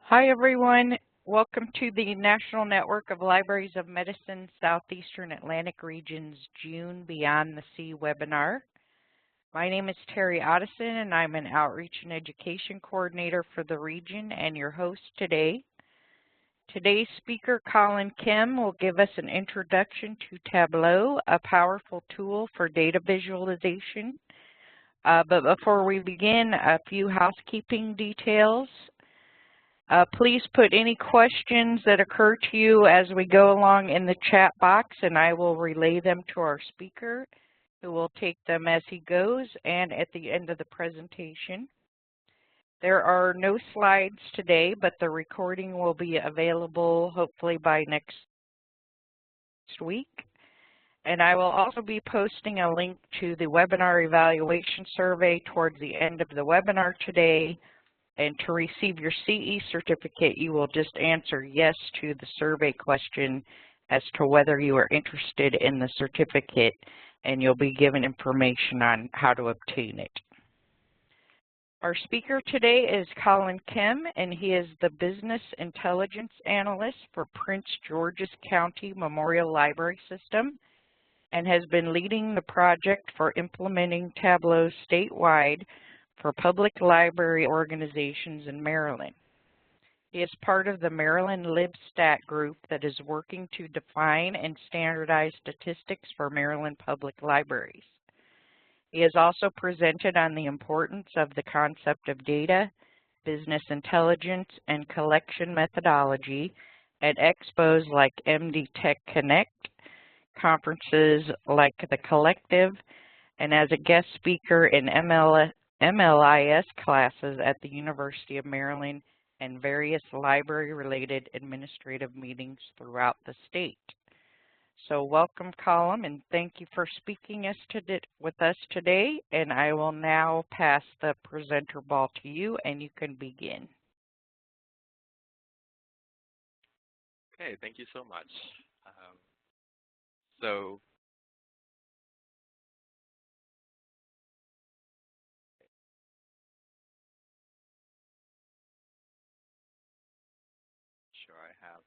Hi, everyone. Welcome to the National Network of Libraries of Medicine Southeastern Atlantic Region's June Beyond the Sea webinar. My name is Terry Otteson, and I'm an Outreach and Education Coordinator for the region and your host today. Today's speaker, Colin Khem, will give us an introduction to Tableau, a powerful tool for data visualization. But before we begin, a few housekeeping details. Please put any questions that occur to you as we go along in the chat box, and I will relay them to our speaker, who will take them as he goes and at the end of the presentation. There are no slides today, but the recording will be available hopefully by next week. And I will also be posting a link to the webinar evaluation survey towards the end of the webinar today. And to receive your CE certificate, you will just answer yes to the survey question as to whether you are interested in the certificate, and you'll be given information on how to obtain it. Our speaker today is Colin Khem, and he is the Business Intelligence Analyst for Prince George's County Memorial Library System and has been leading the project for implementing Tableau statewide for public library organizations in Maryland. He is part of the Maryland LibStat group that is working to define and standardize statistics for Maryland public libraries. He has also presented on the importance of the concept of data, business intelligence, and collection methodology at expos like MD Tech Connect, conferences like The Collective, and as a guest speaker in MLIS classes at the University of Maryland and various library-related administrative meetings throughout the state. So welcome, Colin, and thank you for speaking with us today. And I will now pass the presenter ball to you, and you can begin. Okay, thank you so much. Sure, I have.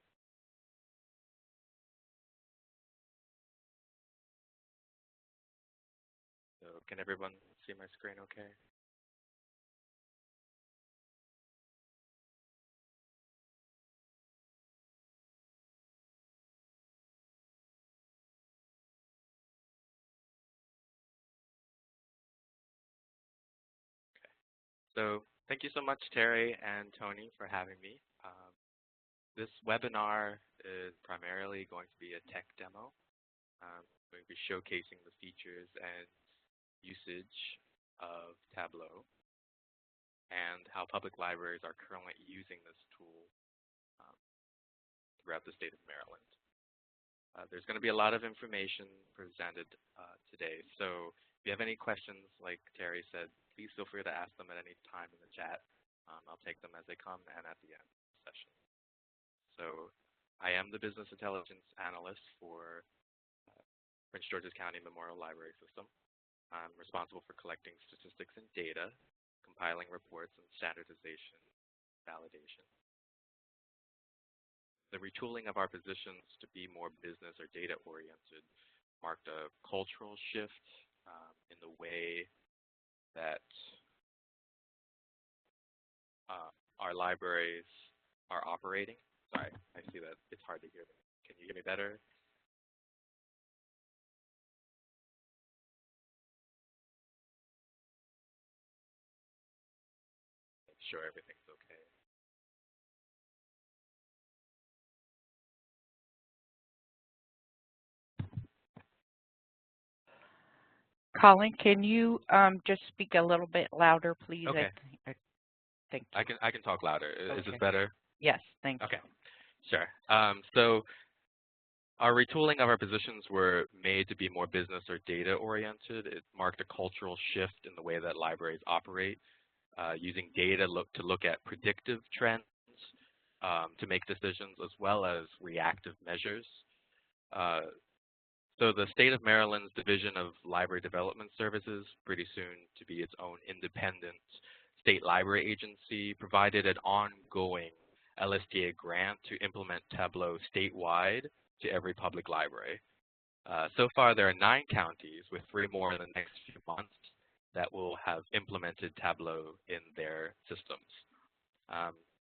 So can everyone see my screen okay? Okay. So thank you so much, Terry and Tony, for having me. This webinar is primarily going to be a tech demo. We're going to be showcasing the features and usage of Tableau and how public libraries are currently using this tool throughout the state of Maryland. There's going to be a lot of information presented today. So if you have any questions, like Terry said, please feel free to ask them at any time in the chat. I'll take them as they come and at the end of the session. So I am the Business Intelligence Analyst for Prince George's County Memorial Library System. I'm responsible for collecting statistics and data, compiling reports, and standardization validation. The retooling of our positions to be more business or data-oriented marked a cultural shift in the way that our libraries are operating. Sorry, I see that it's hard to hear me. Can you hear me better? Make sure everything's okay. Colin, can you just speak a little bit louder, please? Okay. Thank you. I can talk louder. Okay. Is this better? Yes, thank you. Okay, sure. So our retooling of our positions were made to be more business or data oriented. It marked a cultural shift in the way that libraries operate, using data to look at predictive trends to make decisions, as well as reactive measures. So the state of Maryland's Division of Library Development Services, pretty soon to be its own independent state library agency, provided an ongoing LSTA grant to implement Tableau statewide to every public library. So far, there are 9 counties, with 3 more in the next few months, that will have implemented Tableau in their systems.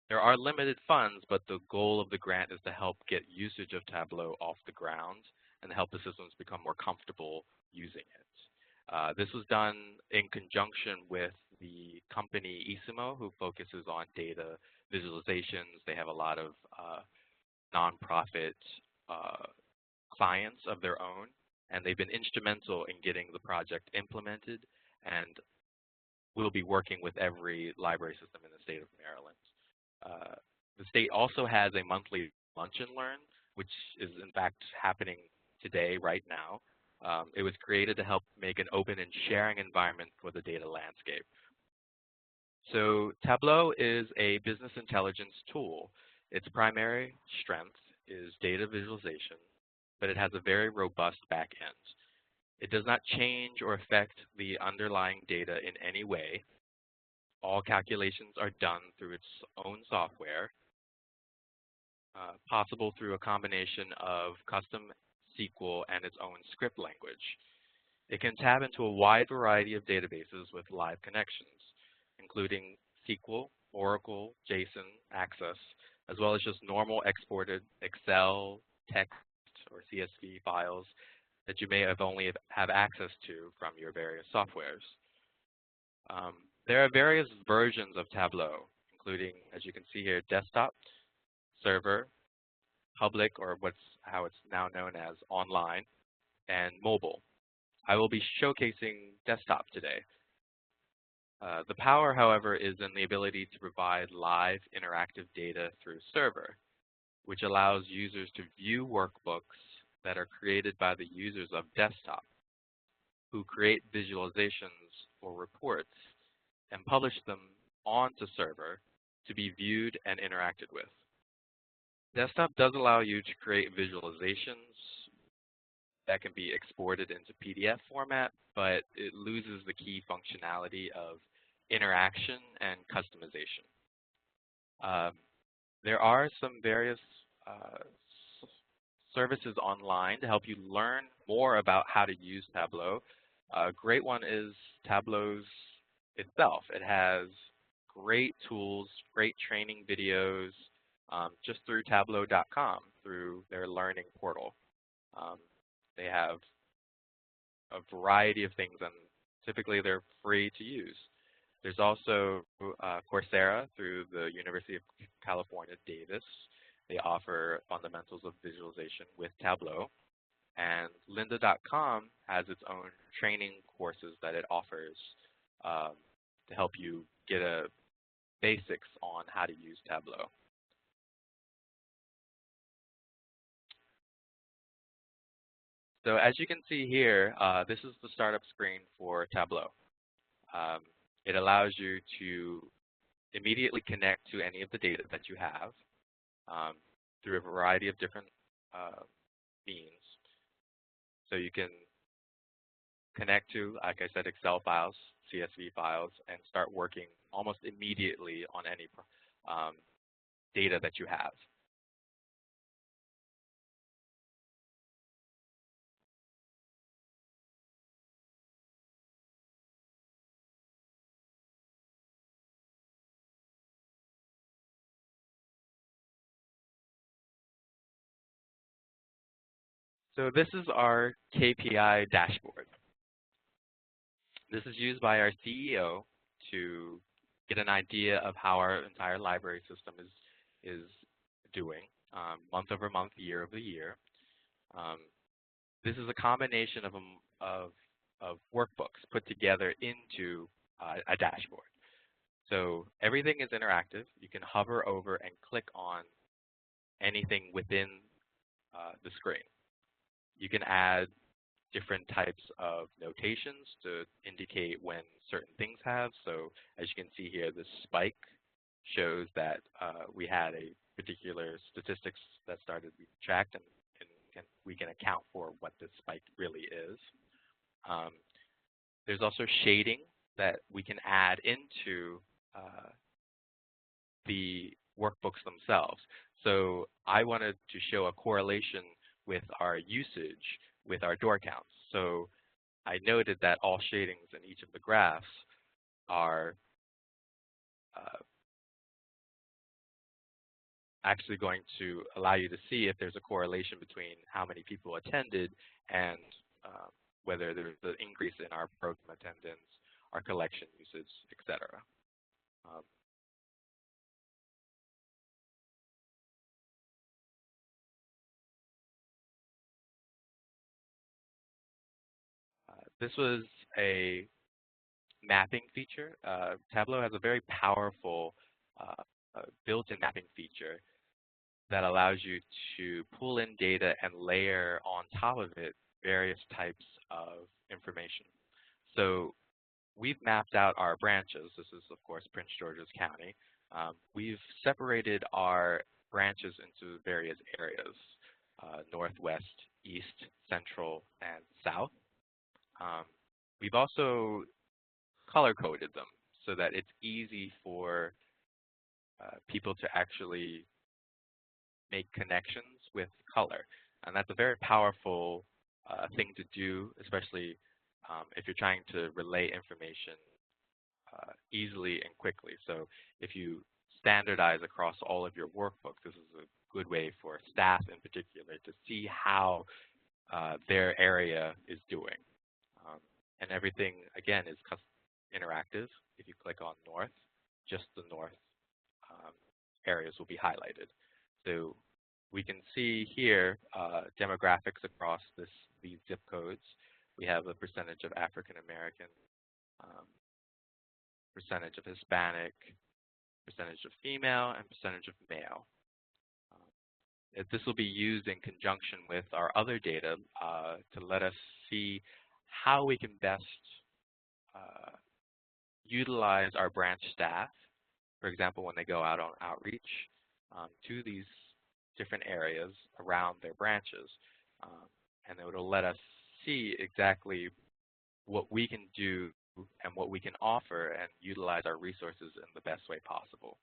There are limited funds, but the goal of the grant is to help get usage of Tableau off the ground and help the systems become more comfortable using it. This was done in conjunction with the company Isimo, who focuses on data visualizations. They have a lot of nonprofit clients of their own, and they've been instrumental in getting the project implemented, and will be working with every library system in the state of Maryland. The state also has a monthly lunch and learn, which is in fact happening today, right now. It was created to help make an open and sharing environment for the data landscape. So Tableau is a business intelligence tool. Its primary strength is data visualization, but it has a very robust back end. It does not change or affect the underlying data in any way. All calculations are done through its own software, possible through a combination of custom SQL and its own script language. It can tap into a wide variety of databases with live connections, including SQL, Oracle, JSON, Access, as well as just normal exported Excel, text, or CSV files that you may have only have access to from your various softwares. There are various versions of Tableau, including, as you can see here, desktop, server, public, or how it's now known as online, and mobile. I will be showcasing desktop today. The power, however, is in the ability to provide live interactive data through server, which allows users to view workbooks that are created by the users of desktop, who create visualizations or reports and publish them onto server to be viewed and interacted with. Desktop does allow you to create visualizations that can be exported into PDF format, but it loses the key functionality of interaction and customization. There are some various services online to help you learn more about how to use Tableau. A great one is Tableau's itself. It has great tools, great training videos, just through Tableau.com, through their learning portal. They have a variety of things, and typically they're free to use. There's also Coursera through the University of California, Davis. They offer fundamentals of visualization with Tableau. And lynda.com has its own training courses that it offers to help you get a basics on how to use Tableau. So as you can see here, this is the startup screen for Tableau. It allows you to immediately connect to any of the data that you have through a variety of different means. So you can connect to, like I said, Excel files, CSV files, and start working almost immediately on any data that you have. So this is our KPI dashboard. This is used by our CEO to get an idea of how our entire library system is doing month over month, year over year. This is a combination of workbooks put together into a dashboard. So everything is interactive. You can hover over and click on anything within the screen. You can add different types of notations to indicate when certain things have. So as you can see here, this spike shows that we had a particular statistics that started to be tracked, and we can account for what this spike really is. There's also shading that we can add into the workbooks themselves. So I wanted to show a correlation with our usage with our door counts. So I noted that all shadings in each of the graphs are actually going to allow you to see if there's a correlation between how many people attended and whether there's an increase in our program attendance, our collection usage, etc. This was a mapping feature. Tableau has a very powerful built-in mapping feature that allows you to pull in data and layer on top of it various types of information. So we've mapped out our branches. This is, of course, Prince George's County. We've separated our branches into various areas, northwest, east, central, and south. We've also color-coded them so that it's easy for people to actually make connections with color. And that's a very powerful thing to do, especially if you're trying to relay information easily and quickly. So if you standardize across all of your workbooks, this is a good way for staff in particular to see how their area is doing. And everything, again, is interactive. If you click on north, just the north areas will be highlighted. So we can see here demographics across these zip codes. We have a percentage of African American, percentage of Hispanic, percentage of female, and percentage of male. This will be used in conjunction with our other data to let us see how we can best utilize our branch staff, for example, when they go out on outreach to these different areas around their branches. And it will let us see exactly what we can do and what we can offer and utilize our resources in the best way possible.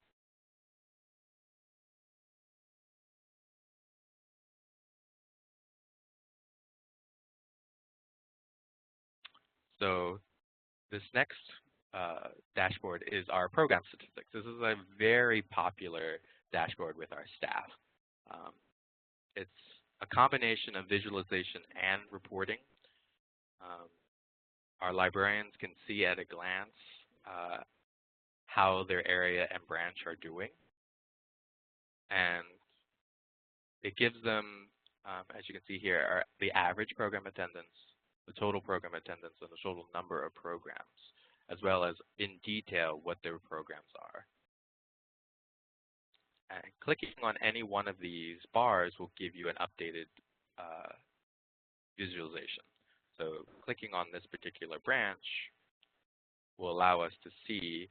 So this next dashboard is our program statistics. This is a very popular dashboard with our staff. It's a combination of visualization and reporting. Our librarians can see at a glance how their area and branch are doing. And it gives them, as you can see here, the average program attendance, the total program attendance, and the total number of programs, as well as in detail what their programs are. And clicking on any one of these bars will give you an updated visualization. So clicking on this particular branch will allow us to see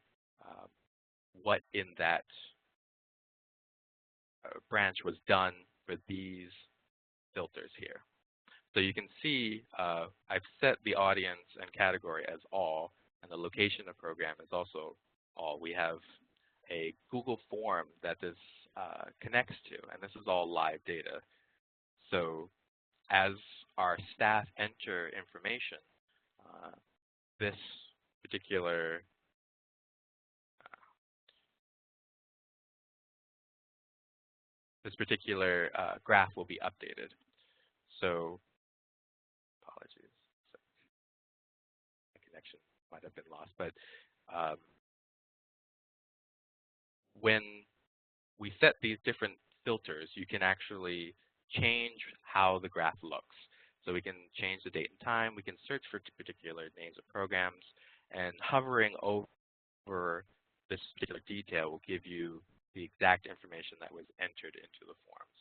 what in that branch was done for these filters here. So you can see I've set the audience and category as all, and the location of program is also all. We have a Google form that this connects to, and this is all live data. So as our staff enter information, this particular graph will be updated. So apologies, the connection might have been lost, but when we set these different filters, you can actually change how the graph looks. So we can change the date and time, we can search for particular names of programs, and hovering over this particular detail will give you the exact information that was entered into the forms.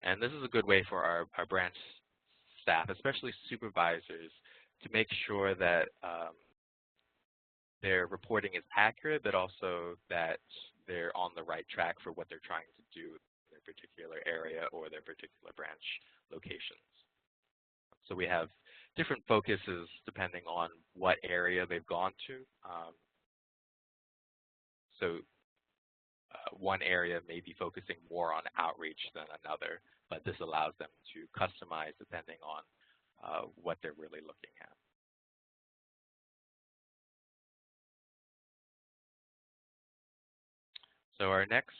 And this is a good way for our branch staff, especially supervisors, to make sure that their reporting is accurate, but also that they're on the right track for what they're trying to do in their particular area or their particular branch locations. So we have different focuses depending on what area they've gone to. So one area may be focusing more on outreach than another, but this allows them to customize depending on what they're really looking at. So our next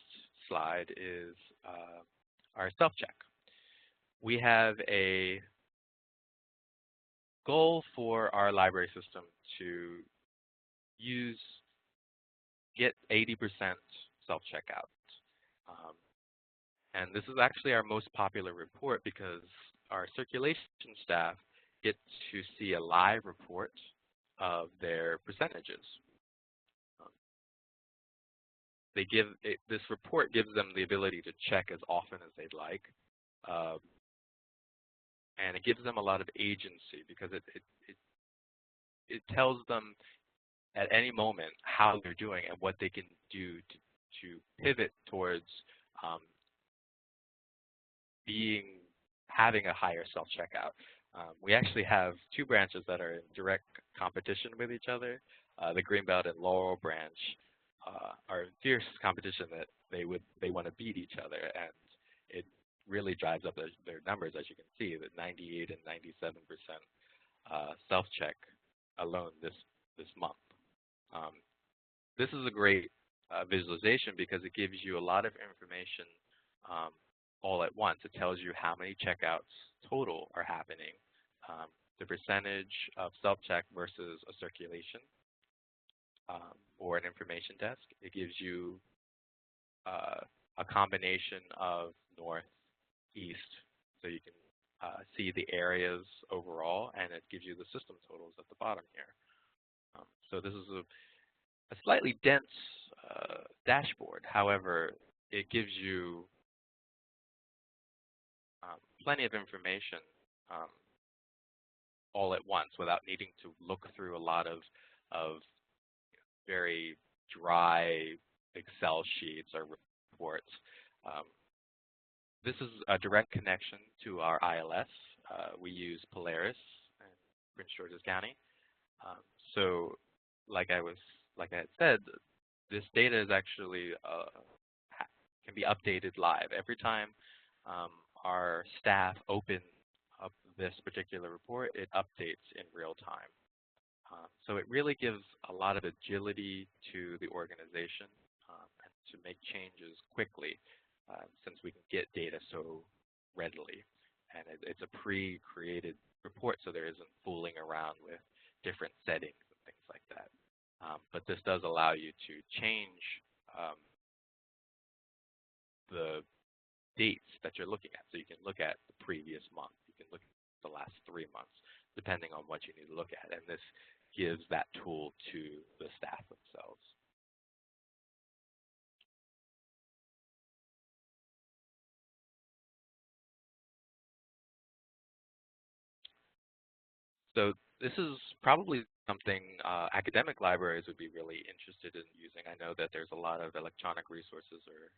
slide is our self-check. We have a goal for our library system to get 80% self-checkout. And this is actually our most popular report because our circulation staff get to see a live report of their percentages. This report gives them the ability to check as often as they'd like. And it gives them a lot of agency because it tells them at any moment how they're doing and what they can do to pivot towards having a higher self-checkout. We actually have two branches that are in direct competition with each other. The Greenbelt and Laurel branch are in fierce competition that they want to beat each other, and it really drives up their numbers, as you can see, that 98 and 97% self-check alone this month. This is a great visualization because it gives you a lot of information all at once. It tells you how many checkouts total are happening, the percentage of self-check versus a circulation or an information desk. It gives you a combination of north, east, so you can see the areas overall, and it gives you the system totals at the bottom here. So this is a slightly dense dashboard. However, it gives you plenty of information all at once without needing to look through a lot of very dry Excel sheets or reports. This is a direct connection to our ILS. We use Polaris in Prince George's County. So like I had said, this data is actually can be updated live. Every time our staff open up this particular report, it updates in real time. So it really gives a lot of agility to the organization and to make changes quickly since we can get data so readily. And it's a pre-created report, so there isn't fooling around with different settings and things like that. But this does allow you to change the dates that you're looking at. So you can look at the previous month. You can look at the last 3 months, depending on what you need to look at. And this gives that tool to the staff themselves. So this is probably something academic libraries would be really interested in using. I know that there's a lot of electronic resources or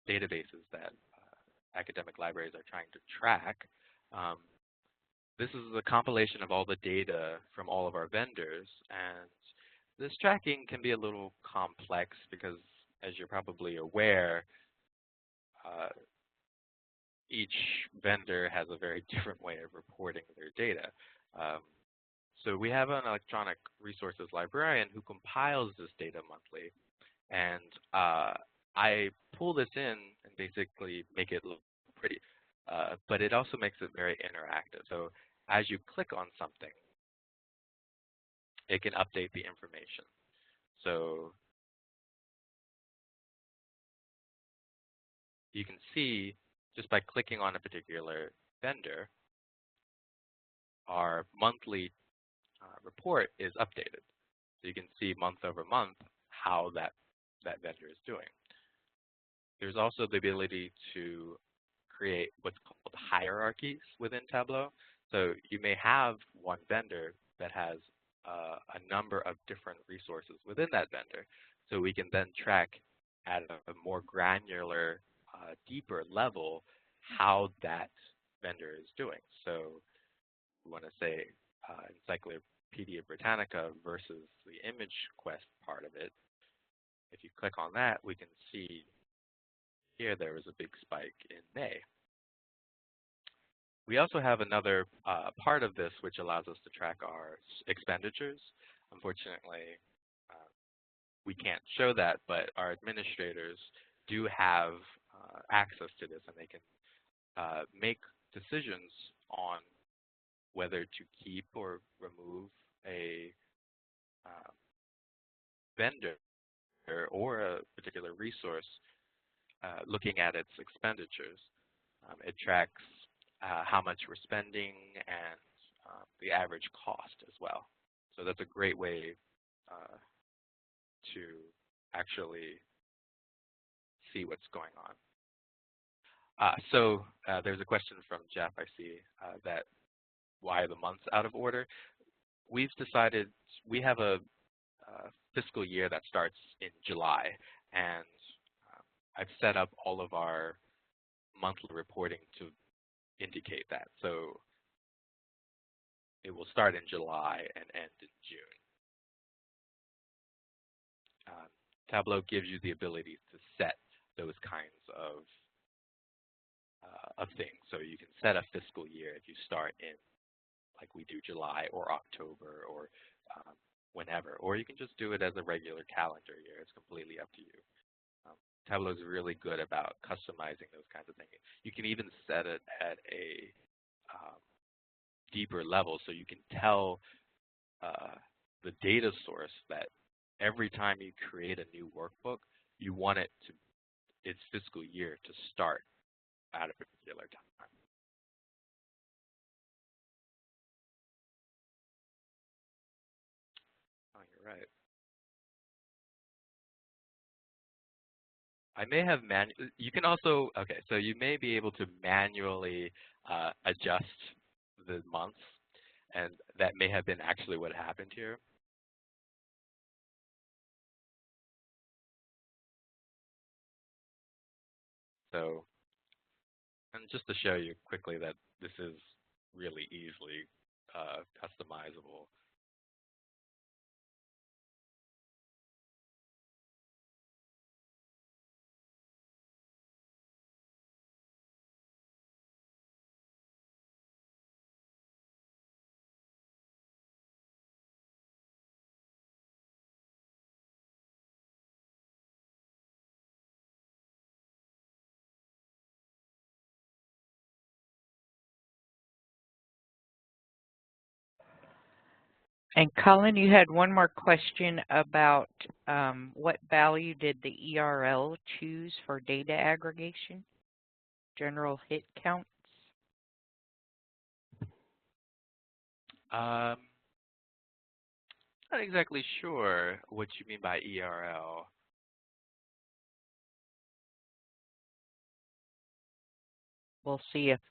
databases that academic libraries are trying to track. This is a compilation of all the data from all of our vendors, and this tracking can be a little complex because, as you're probably aware, each vendor has a very different way of reporting their data. So we have an electronic resources librarian who compiles this data monthly, and I pull this in and basically make it look pretty, but it also makes it very interactive. So as you click on something, it can update the information. So you can see just by clicking on a particular vendor, our monthly report is updated. So you can see month over month how that vendor is doing. There's also the ability to create what's called hierarchies within Tableau. So you may have one vendor that has a number of different resources within that vendor. So we can then track at a more granular, deeper level how that vendor is doing. So we want to say Encyclopedia Britannica versus the image quest part of it. If you click on that, we can see here there was a big spike in May. We also have another part of this which allows us to track our expenditures. Unfortunately, we can't show that, but our administrators do have access to this, and they can make decisions on whether to keep or remove a vendor or a particular resource looking at its expenditures. It tracks how much we're spending and the average cost as well. So that's a great way to actually see what's going on. So there's a question from Jeff, I see, that why are the months out of order? We've decided we have a fiscal year that starts in July, and I've set up all of our monthly reporting to indicate that. So it will start in July and end in June. Tableau gives you the ability to set those kinds of things. So you can set a fiscal year if you start in, like we do, July or October or whenever, or you can just do it as a regular calendar year. It's completely up to you. Tableau is really good about customizing those kinds of things. You can even set it at a deeper level, so you can tell the data source that every time you create a new workbook, you want it to its fiscal year to start at a particular time. Oh, you're right. I may have you can also, okay, so you may be able to manually adjust the months, and that may have been actually what happened here. So, and just to show you quickly that this is really easily customizable. And Colin, you had one more question about what value did the ERL choose for data aggregation? General hit counts? Not exactly sure what you mean by ERL. We'll see if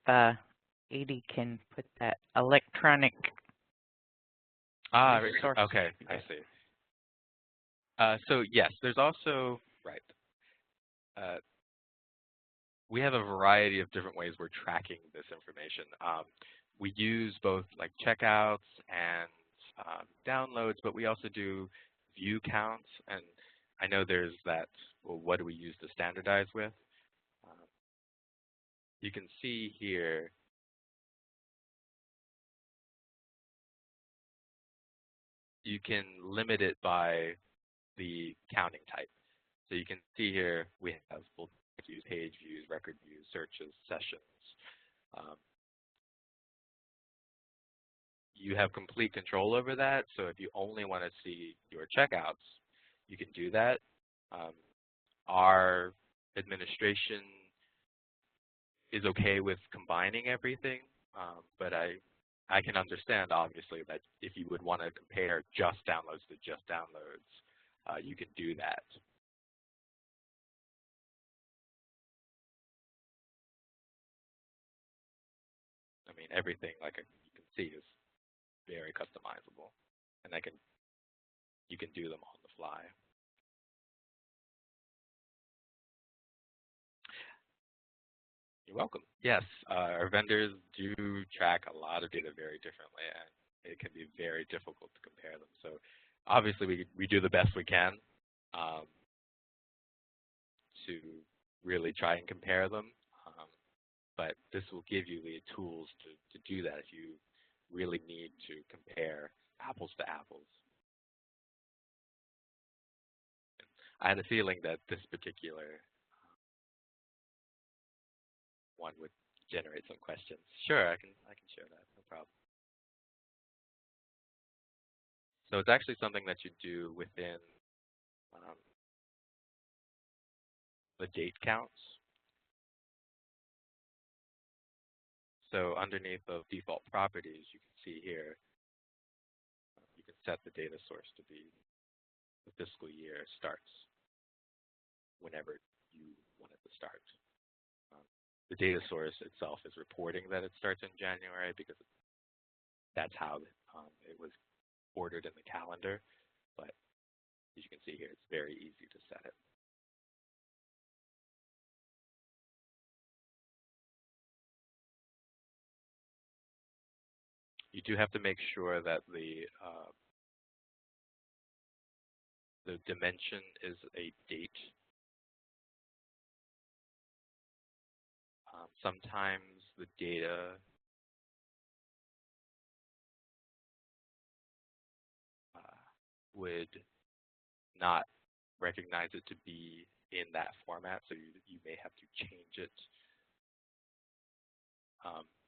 Edie can put that electronic resource. Okay, I see. So yes, there's also, right, we have a variety of different ways we're tracking this information. We use both like checkouts and downloads, but we also do view counts. And I know there's that, well, what do we use to standardize with? You can see here, you can limit it by the counting type. So you can see here we have full views, page views, record views, searches, sessions. You have complete control over that. So if you only want to see your checkouts, you can do that. Our administration is okay with combining everything, but I can understand, obviously, that if you would want to compare just downloads to just downloads, you can do that. I mean, everything, like you can see, is very customizable, and you can do them on the fly. You're welcome. Yes, our vendors do track a lot of data very differently, and it can be very difficult to compare them. So obviously we do the best we can. to really try and compare them, but this will give you the tools to do that if you really need to compare apples to apples. I had a feeling that this particular one would generate some questions. Sure, I can share that, no problem. So it's actually something that you do within the date counts. So underneath the default properties, you can see here, you can set the data source to be the fiscal year starts whenever you want it to start. The data source itself is reporting that it starts in January because that's how it was ordered in the calendar. But as you can see here, it's very easy to set it. You do have to make sure that the dimension is a date. Sometimes the data would not recognize it to be in that format, so you may have to change it.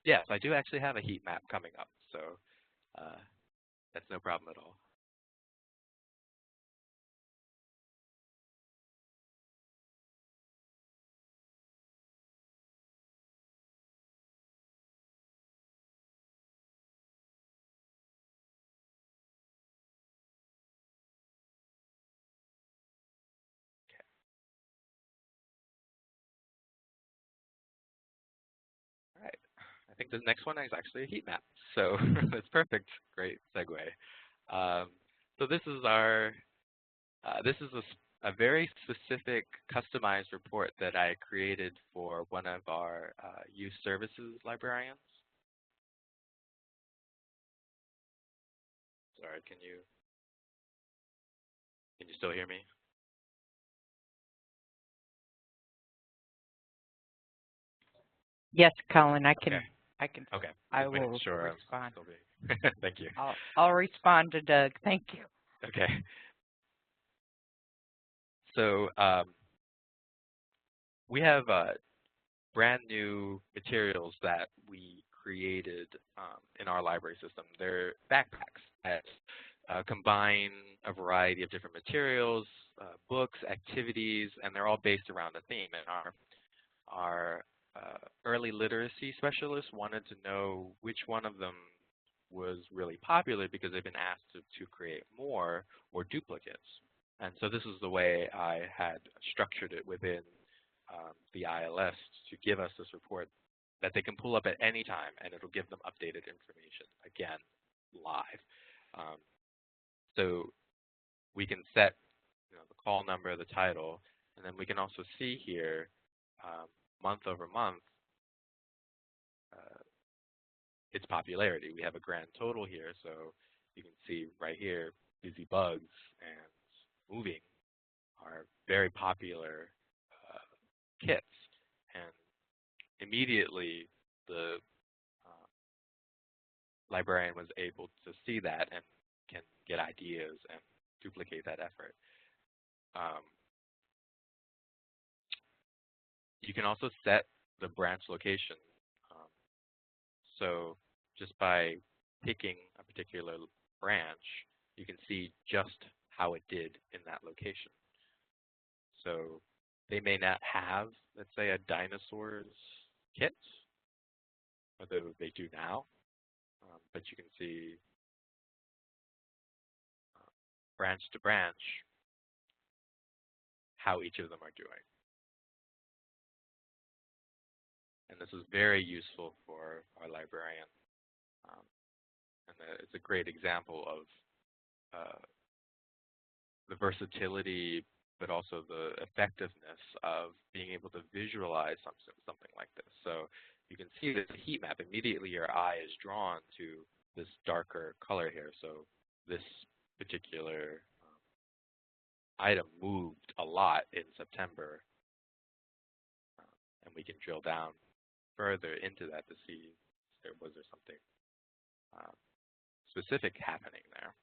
Yes, I do actually have a heat map coming up, so that's no problem at all. All right, I think the next one is actually a heat map, so that's perfect. Great segue. So this is our a very specific customized report that I created for one of our youth services librarians. Sorry, can you still hear me? Yes, Colin, I can. Okay. Okay. I will respond. Thank you. I'll respond to Doug. Thank you. Okay. So we have brand new materials that we created in our library system. They're backpacks that combine a variety of different materials, books, activities, and they're all based around a theme. And our early literacy specialists wanted to know which one of them was really popular because they've been asked to create more or duplicates. And so this is the way I had structured it within the ILS to give us this report that they can pull up at any time, and it'll give them updated information, again, live. So we can set the call number, the title, and then we can also see here month over month its popularity. We have a grand total here, so you can see right here, Busy Bugs and Moving are very popular kits, and immediately the librarian was able to see that and can get ideas and duplicate that effort. You can also set the branch location. So just by picking a particular branch, you can see just how it did in that location. So they may not have, let's say, a dinosaurs kit, although they do now, but you can see branch to branch how each of them are doing. And this is very useful for our librarian. And it's a great example of the versatility, but also the effectiveness of being able to visualize something like this. So you can see that the heat map, immediately your eye is drawn to this darker color here. So this particular item moved a lot in September and we can drill down further into that to see if was there something specific happening there.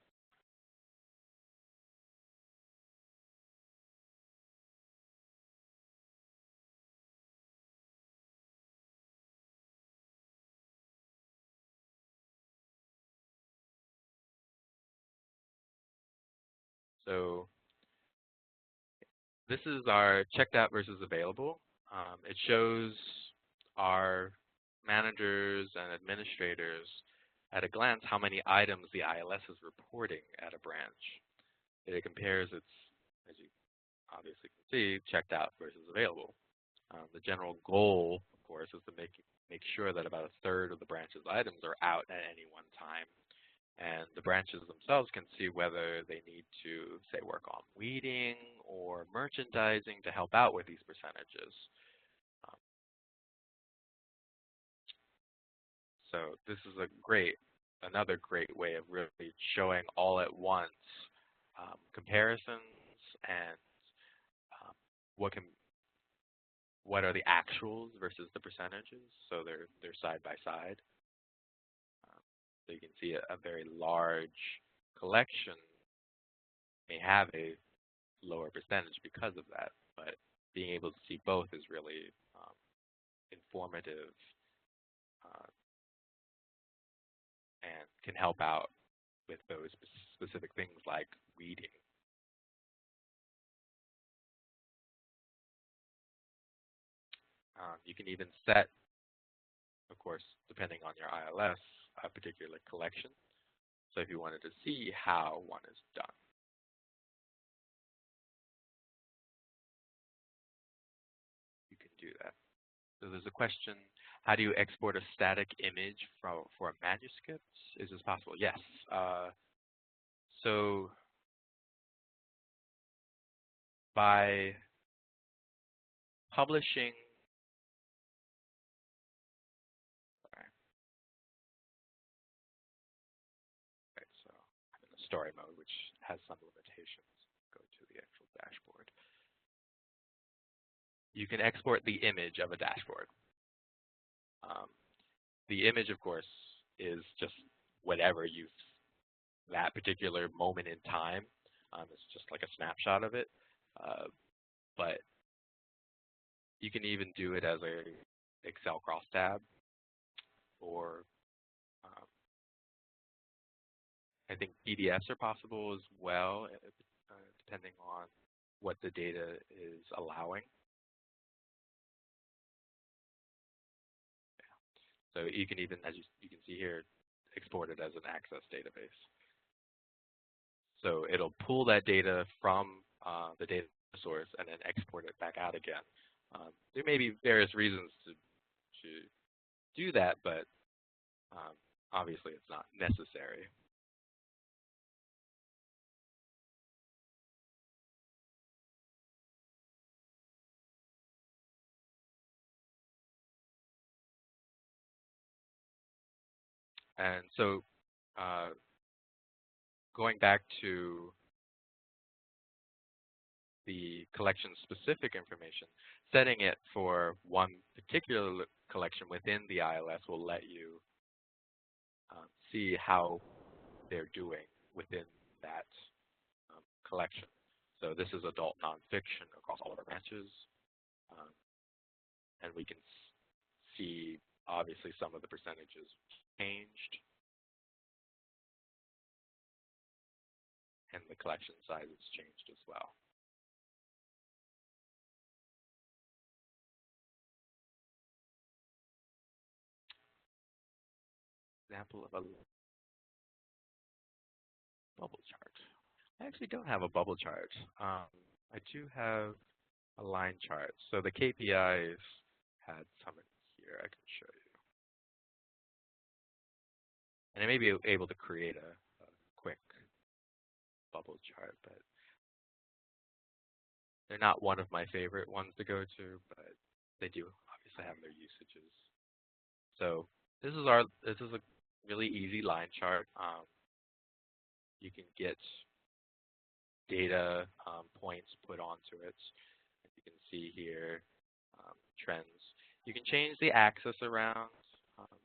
So this is our checked out versus available. It shows our managers and administrators at a glance how many items the ILS is reporting at a branch. It compares its, as you obviously can see, checked out versus available. The general goal, of course, is to make sure that about a third of the branch's items are out at any one time. And the branches themselves can see whether they need to, say, work on weeding or merchandising to help out with these percentages. So this is another great way of really showing all at once comparisons and what are the actuals versus the percentages. So they're side by side. So you can see a very large collection may have a lower percentage because of that, but being able to see both is really informative and can help out with those specific things like weeding. You can even set, of course, depending on your ILS, a particular collection. So if you wanted to see how one is done. You can do that. So there's a question, how do you export a static image for a manuscript? Is this possible? Yes. So by publishing, so I'm in the story mode, which has some limitations. Go to the actual dashboard. You can export the image of a dashboard. The image, of course, is just whatever that particular moment in time. It's just like a snapshot of it. But you can even do it as a Excel crosstab, or I think PDFs are possible as well, depending on what the data is allowing. So you can even, as you can see here, export it as an Access database. So it'll pull that data from the data source and then export it back out again. There may be various reasons to do that, but obviously it's not necessary. And so going back to the collection-specific information, setting it for one particular collection within the ILS will let you see how they're doing within that collection. So this is adult nonfiction across all of our branches. And we can see, obviously, some of the percentages changed. And the collection size has changed as well. Example of a bubble chart. I actually don't have a bubble chart. I do have a line chart. So the KPIs had some in here I can show you. And I may be able to create a quick bubble chart, but they're not one of my favorite ones to go to, but they do obviously have their usages. So this is a really easy line chart. You can get data points put onto it. You can see here trends. You can change the axis around. Um,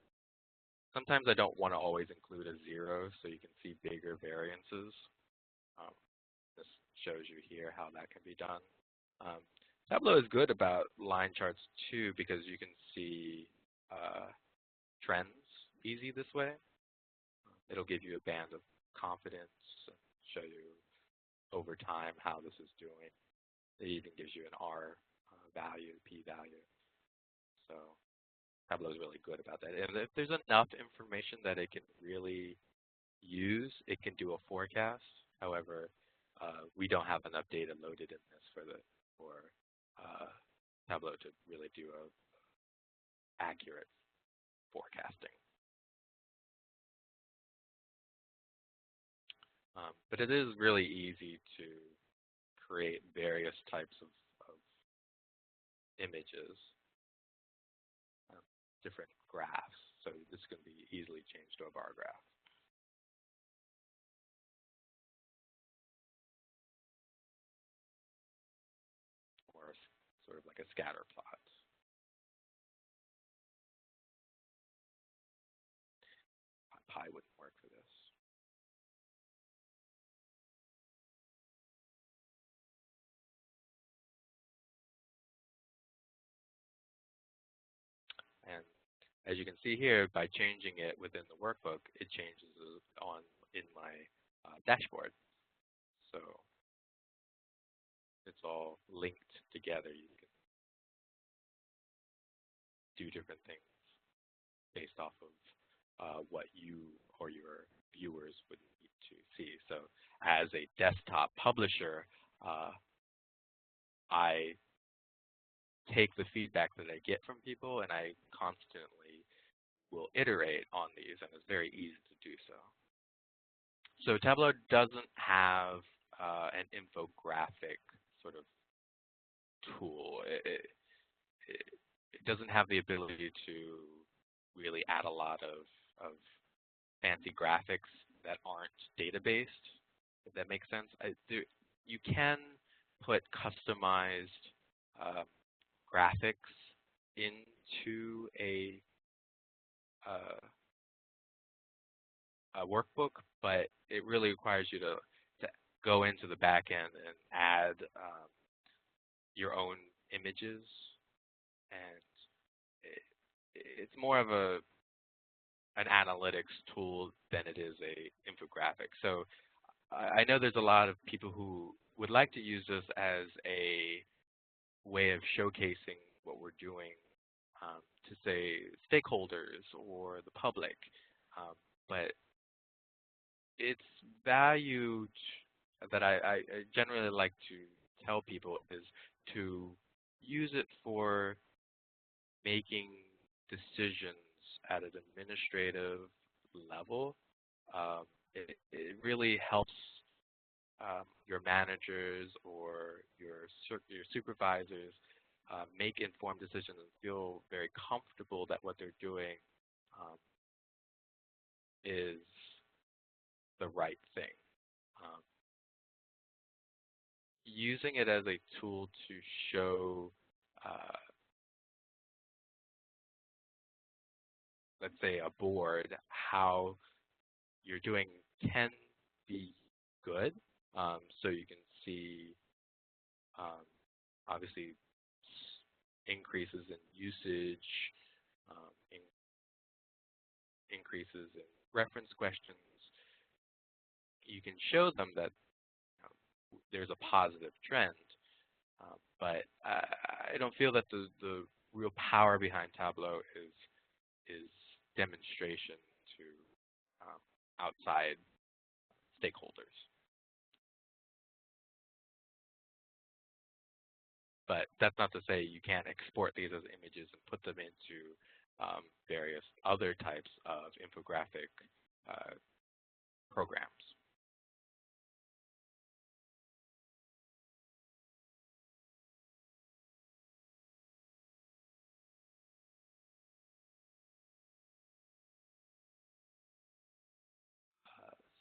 sometimes I don't want to always include a 0 so you can see bigger variances. Um, this shows you here how that can be done. Tableau is good about line charts too because you can see trends easy this way. It'll give you a band of confidence, show you over time how this is doing. It even gives you an R value, P value. So Tableau is really good about that. And if there's enough information that it can really use, it can do a forecast. However, we don't have enough data loaded in this for Tableau to really do a accurate forecasting. But it is really easy to create various types of images, different graphs. So this can be easily changed to a bar graph. Or sort of like a scatter plot. Pi wouldn't work for this. And as you can see here, by changing it within the workbook, it changes in my dashboard. So it's all linked together. You can do different things based off of what you or your viewers would need to see. So as a desktop publisher, I take the feedback that I get from people and I constantly will iterate on these, and it's very easy to do so. So Tableau doesn't have an infographic sort of tool. It doesn't have the ability to really add a lot of fancy graphics that aren't data-based, if that makes sense. You can put customized graphics into a workbook, but it really requires you to go into the back end and add your own images, and it's more of an analytics tool than it is a infographic. So I know there's a lot of people who would like to use this as a way of showcasing what we're doing to, say, stakeholders or the public, but its value that I generally like to tell people is to use it for making decisions at an administrative level. It really helps your managers or your supervisors make informed decisions and feel very comfortable that what they're doing is the right thing. Using it as a tool to show, let's say, a board how you're doing can be good. So you can see, obviously, increases in usage, increases in reference questions. You can show them that there's a positive trend, but I don't feel that the real power behind Tableau is demonstration to outside stakeholders. But that's not to say you can't export these as images and put them into various other types of infographic programs.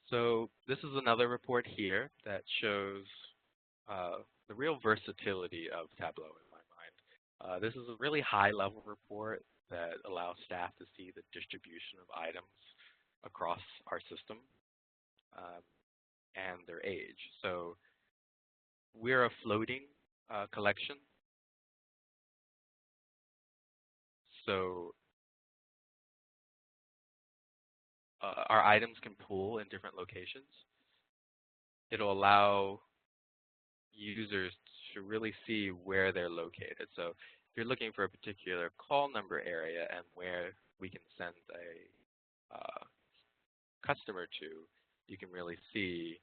So this is another report here that shows the real versatility of Tableau in my mind. This is a really high-level report that allows staff to see the distribution of items across our system and their age. So we're a floating collection. So our items can pool in different locations. It'll allow users to really see where they're located. So if you're looking for a particular call number area and where we can send a customer to, you can really see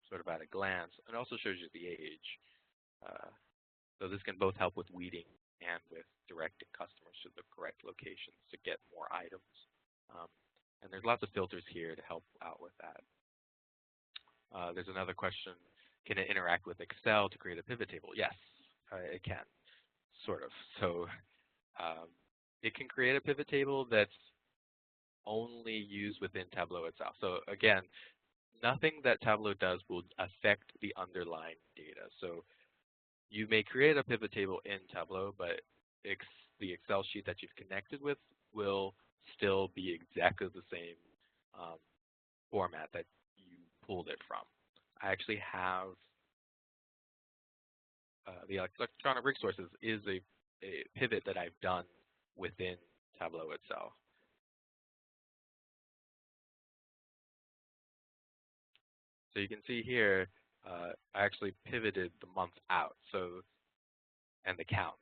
sort of at a glance. It also shows you the age. So this can both help with weeding and with directing customers to the correct locations to get more items. And there's lots of filters here to help out with that. There's another question. Can it interact with Excel to create a pivot table? Yes, it can, sort of. So it can create a pivot table that's only used within Tableau itself. So again, nothing that Tableau does will affect the underlying data. So you may create a pivot table in Tableau, but the Excel sheet that you've connected with will still be exactly the same format that you pulled it from. I actually have the electronic resources is a pivot that I've done within Tableau itself. So you can see here, I actually pivoted the month out, so and the counts.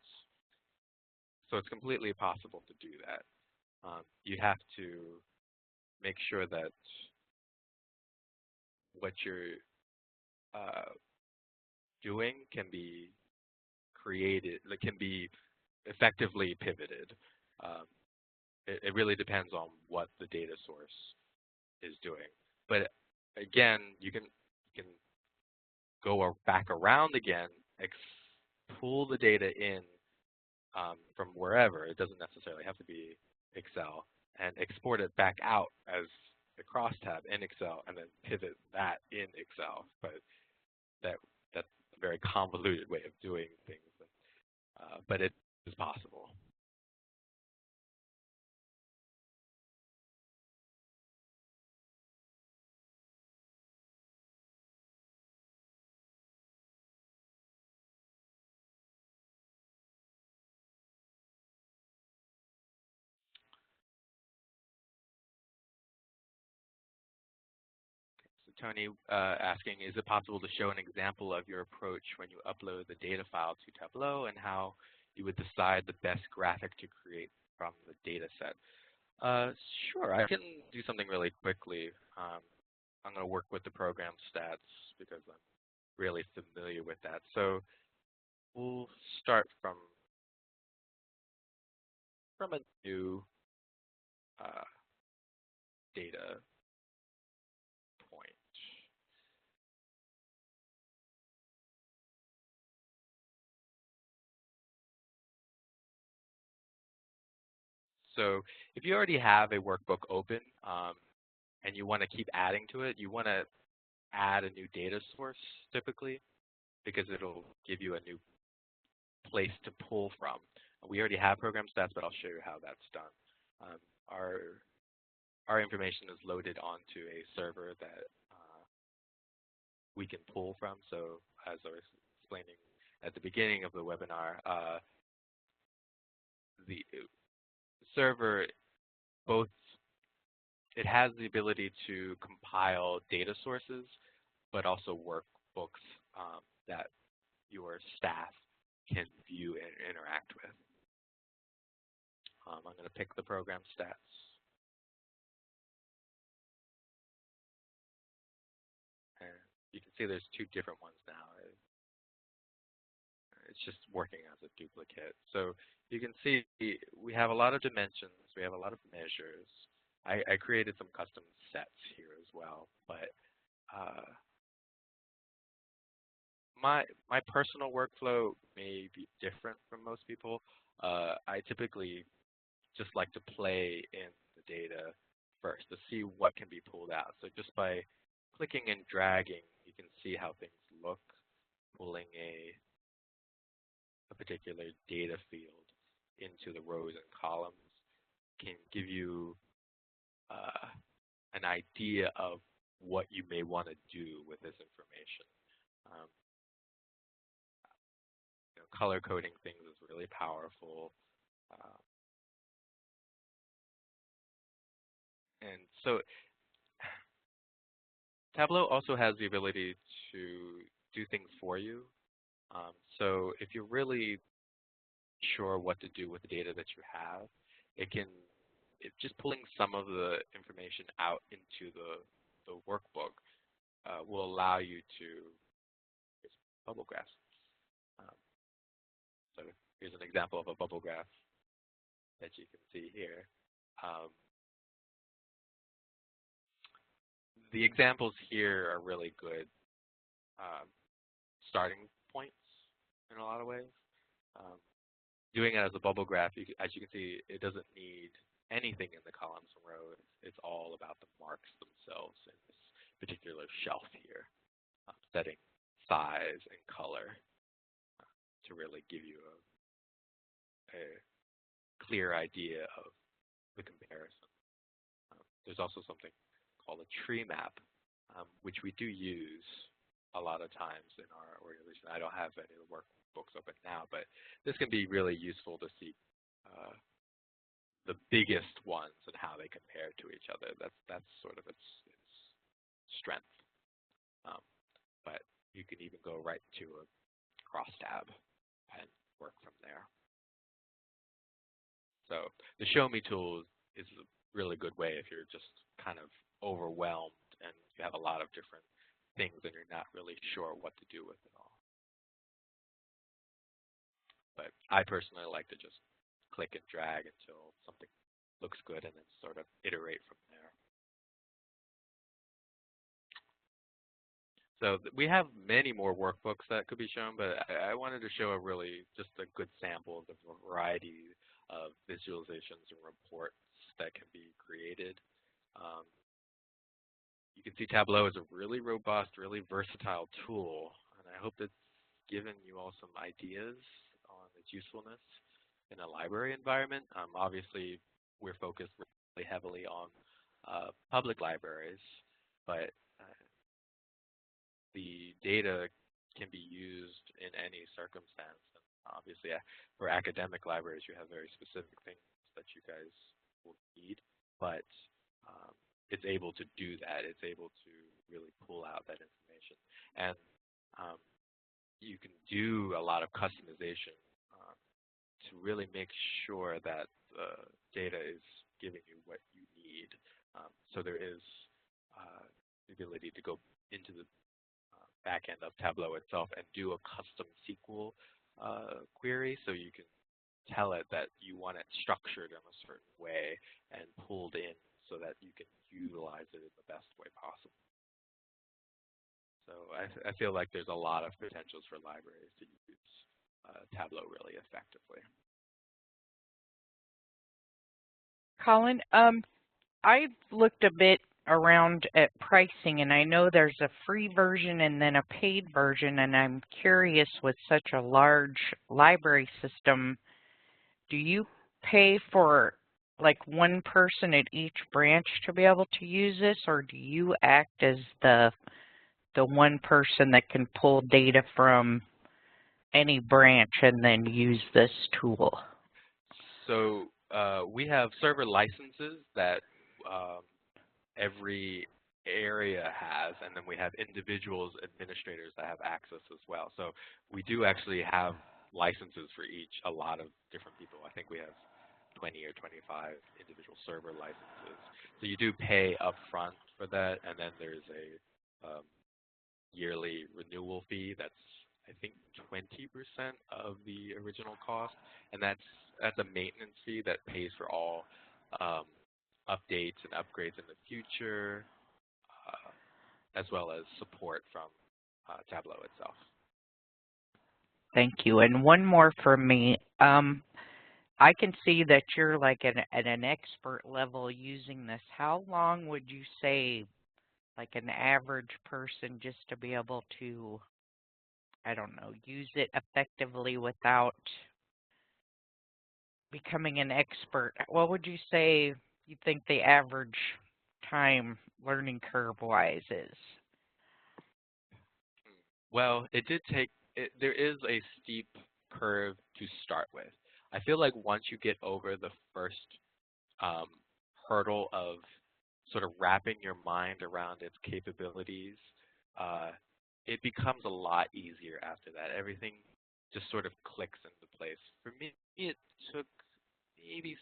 So it's completely possible to do that. You have to make sure that what you're doing can be created, can be effectively pivoted. It really depends on what the data source is doing. But again, you can go back around again, pull the data in from wherever. It doesn't necessarily have to be Excel, and export it back out as a crosstab in Excel, and then pivot that in Excel. But that's a very convoluted way of doing things, but it is possible. Tony asking, is it possible to show an example of your approach when you upload the data file to Tableau and how you would decide the best graphic to create from the data set? Sure, I can do something really quickly. I'm going to work with the program stats because I'm really familiar with that. So we'll start from a new data point. So if you already have a workbook open and you want to keep adding to it, you want to add a new data source typically because it'll give you a new place to pull from. We already have program stats, but I'll show you how that's done. Our information is loaded onto a server that we can pull from. So as I was explaining at the beginning of the webinar, the server it has the ability to compile data sources, but also workbooks that your staff can view and interact with. I'm going to pick the program stats. And you can see there's two different ones now. It's just working as a duplicate. So you can see we have a lot of dimensions. We have a lot of measures. I created some custom sets here as well. But my personal workflow may be different from most people. I typically just like to play in the data first to see what can be pulled out. So just by clicking and dragging, you can see how things look, pulling a particular data field into the rows and columns can give you an idea of what you may want to do with this information. Color coding things is really powerful. And so Tableau also has the ability to do things for you. So if you're really sure what to do with the data that you have, just pulling some of the information out into the workbook will allow you to bubble graphs. So here's an example of a bubble graph that you can see here. The examples here are really good starting points in a lot of ways. Doing it as a bubble graph, as you can see, it doesn't need anything in the columns and rows. It's all about the marks themselves in this particular shelf here, setting size and color to really give you a clear idea of the comparison. There's also something called a tree map, which we do use a lot of times in our organization. I don't have any of the workbooks open now, but this can be really useful to see the biggest ones and how they compare to each other. That's sort of its strength. But you can even go right to a cross tab and work from there. So the Show Me tool is a really good way if you're just kind of overwhelmed and you have a lot of different things and you're not really sure what to do with it all. But I personally like to just click and drag until something looks good and then sort of iterate from there. So we have many more workbooks that could be shown, but I wanted to show just a good sample of the variety of visualizations and reports that can be created. You can see Tableau is a really robust, really versatile tool, and I hope it's given you all some ideas on its usefulness in a library environment. Obviously, we're focused really heavily on public libraries, but the data can be used in any circumstance. And obviously, for academic libraries, you have very specific things that you guys will need, but it's able to do that. It's able to really pull out that information. And you can do a lot of customization to really make sure that the data is giving you what you need. So there is the ability to go into the back end of Tableau itself and do a custom SQL query, so you can tell it that you want it structured in a certain way and pulled in so that you can utilize it in the best way possible. So I feel like there's a lot of potentials for libraries to use Tableau really effectively. Colin, I've looked a bit around at pricing, and I know there's a free version and then a paid version, and I'm curious, with such a large library system, do you pay for like one person at each branch to be able to use this, or do you act as the one person that can pull data from any branch and then use this tool? So we have server licenses that every area has, and then we have individuals, administrators that have access as well. So we do actually have licenses for a lot of different people. I think we have 20 or 25 individual server licenses. So you do pay upfront for that, and then there's a yearly renewal fee that's, I think, 20% of the original cost, and that's a maintenance fee that pays for all updates and upgrades in the future, as well as support from Tableau itself. Thank you. And one more from me. I can see that you're like at an expert level using this. How long would you say, like, an average person just to be able to I don't know, use it effectively without becoming an expert, what would you say you think the average time learning curve-wise is? Well, there is a steep curve to start with. I feel like once you get over the first hurdle of sort of wrapping your mind around its capabilities, it becomes a lot easier after that. Everything just sort of clicks into place. For me, it took maybe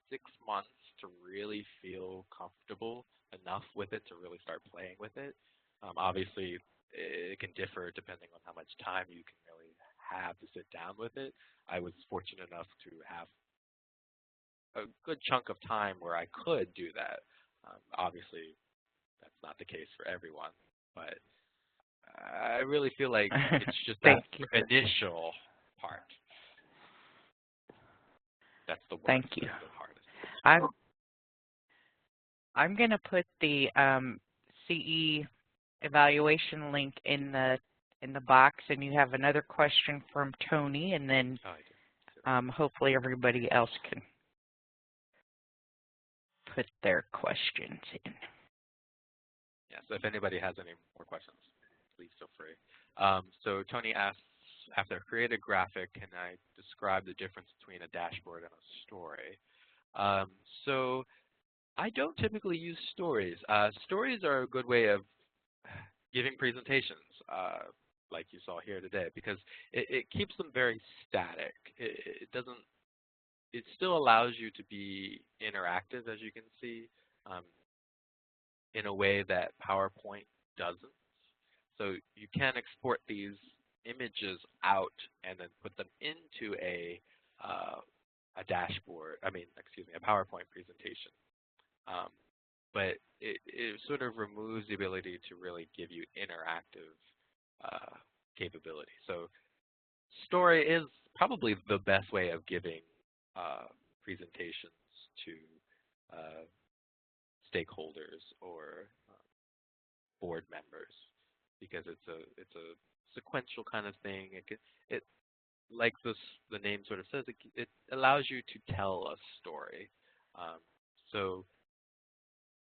6 months to really feel comfortable enough with it to really start playing with it. Obviously, it can differ depending on how much time you can really have to sit down with it. I was fortunate enough to have a good chunk of time where I could do that. Obviously, that's not the case for everyone, but I really feel like it's just that initial part. That's the worst. Thank you. That's the hardest. I'm going to put the CE evaluation link in the box, and you have another question from Tony, and then hopefully everybody else can put their questions in. Yeah, so if anybody has any more questions, please feel free. So Tony asks, after I create a graphic, can I describe the difference between a dashboard and a story? So I don't typically use stories. Stories are a good way of giving presentations, like you saw here today, because it keeps them very static. It still allows you to be interactive, as you can see, in a way that PowerPoint doesn't. So you can export these images out and then put them into a dashboard, a PowerPoint presentation. But it sort of removes the ability to really give you interactive capability. So story is probably the best way of giving presentations to stakeholders or board members, because it's a sequential kind of thing. It like the name sort of says, it allows you to tell a story. So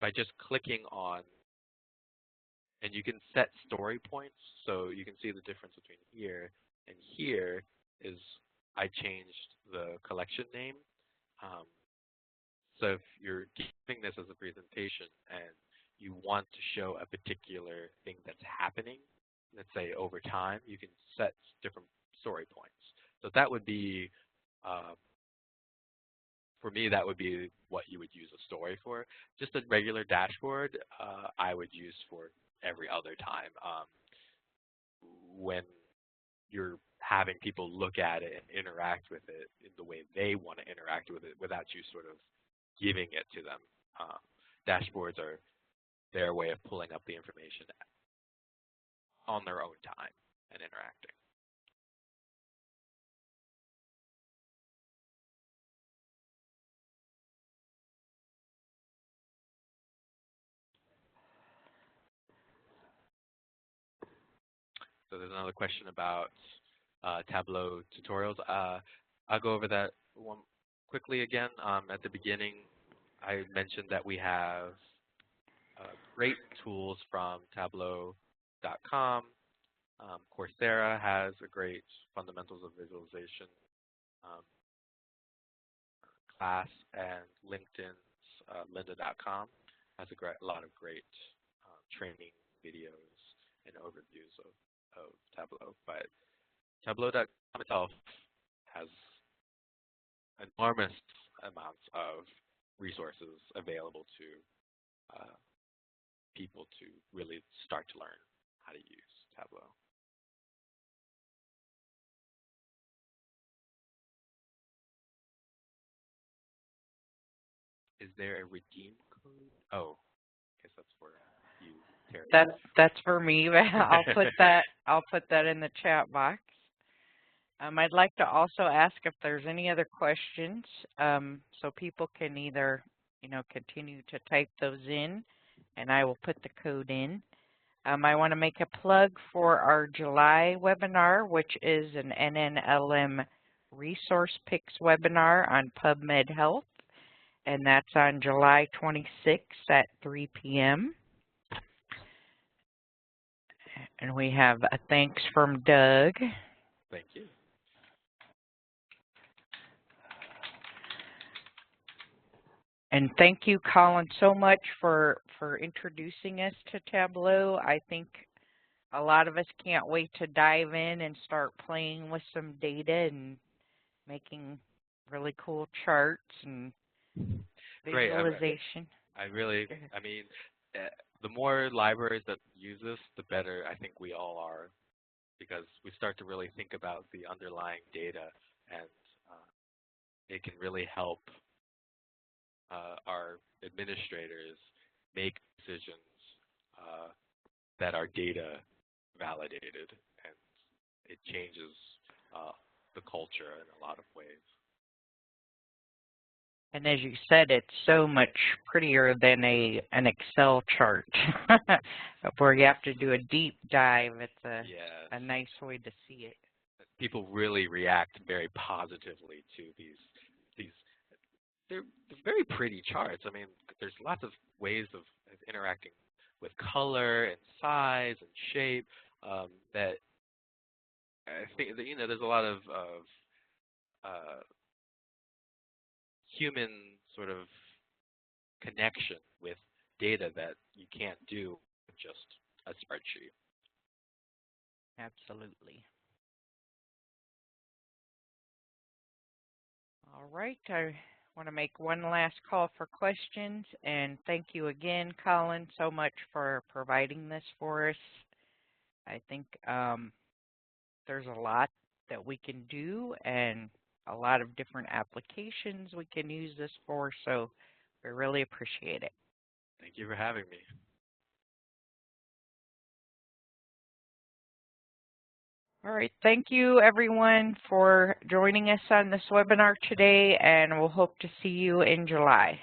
by just clicking on, and you can set story points, so you can see the difference between here and here is I changed the collection name. So if you're giving this as a presentation and you want to show a particular thing that's happening, let's say over time, you can set different story points. So that would be, for me, that would be what you would use a story for. Just a regular dashboard, I would use for every other time. When you're having people look at it and interact with it in the way they want to interact with it without you sort of giving it to them. Dashboards are their way of pulling up the information on their own time and interacting. So there's another question about Tableau tutorials. I'll go over that one quickly again. At the beginning, I mentioned that we have great tools from Tableau.com. Coursera has a great fundamentals of visualization class, and LinkedIn's lynda.com has a lot of great training videos and overviews of Tableau. But Tableau.com itself has enormous amounts of resources available to people to really start to learn how to use Tableau. Is there a redeem code? Oh, I guess that's for you, Terry. That's for me. I'll put that in the chat box. I'd like to also ask if there's any other questions, so people can either, continue to type those in, and I will put the code in. I want to make a plug for our July webinar, which is an NNLM Resource Picks webinar on PubMed Health, and that's on July 26th at 3 p.m. And we have a thanks from Doug. Thank you. And thank you, Colin, so much for introducing us to Tableau. I think a lot of us can't wait to dive in and start playing with some data and making really cool charts and visualization. Great. I mean, the more libraries that use this, the better I think we all are, because we start to really think about the underlying data, and it can really help our administrators make decisions that are data validated, and it changes the culture in a lot of ways. And as you said, it's so much prettier than an Excel chart where you have to do a deep dive. It's a nice way to see it. People really react very positively to these. They're very pretty charts. I mean, there's lots of ways of interacting with color and size and shape that I think that, there's a lot of human sort of connection with data that you can't do with just a spreadsheet. Absolutely. All right. I want to make one last call for questions, and thank you again, Colin, so much for providing this for us. I think there's a lot that we can do and a lot of different applications we can use this for, so we really appreciate it. Thank you for having me. All right, thank you everyone for joining us on this webinar today, and we'll hope to see you in July.